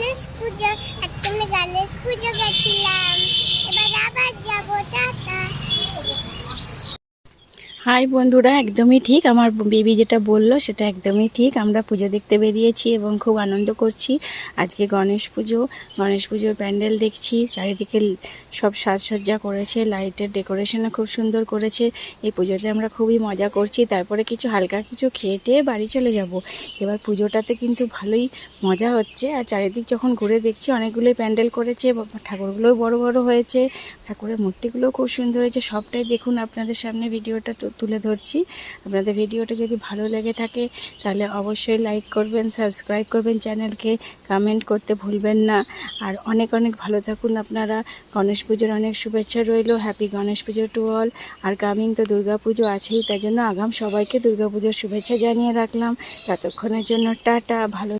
গণেশ পুজো, আজকে আমরা গণেশ পুজো গেছিলাম, এবার আবার যাবো, টাটা। হাই বন্ধুরা, একদমই ঠিক আমার বেবি যেটা বললো সেটা একদমই ঠিক। আমরা পুজো দেখতে বেরিয়েছি এবং খুব আনন্দ করছি। আজকে গণেশ পুজোর প্যান্ডেল দেখছি। চারিদিকে সব সাজসজ্জা করেছে, লাইটের ডেকোরেশনও খুব সুন্দর করেছে। এই পুজোতে আমরা খুবই মজা করছি। তারপরে হালকা কিছু খেয়ে টেয়ে বাড়ি চলে যাব। এবার পুজোটাতে কিন্তু ভালোই মজা হচ্ছে। আর চারিদিক যখন ঘুরে দেখছি অনেকগুলোই প্যান্ডেল করেছে, ঠাকুরগুলোও বড় বড় হয়েছে, ঠাকুরের মূর্তিগুলোও খুব সুন্দর হয়েছে। সবটাই দেখুন, আপনাদের সামনে ভিডিওটা তুলে ধরছি। আপনাদের ভিডিওটা যদি ভালো লেগে থাকে তাহলে অবশ্যই লাইক করবেন, সাবস্ক্রাইব করবেন চ্যানেলকে, কমেন্ট করতে ভুলবেন না। আর অনেক অনেক ভালো থাকুন আপনারা। গণেশ পুজোর অনেক শুভেচ্ছা রইল। Happy Ganesh Puja to all. Are coming তো দুর্গা পুজো আছেই, তার জন্য আগাম সবাইকে দুর্গা পুজোর শুভেচ্ছা জানিয়ে রাখলাম। ততক্ষণের জন্য টাটা, ভালো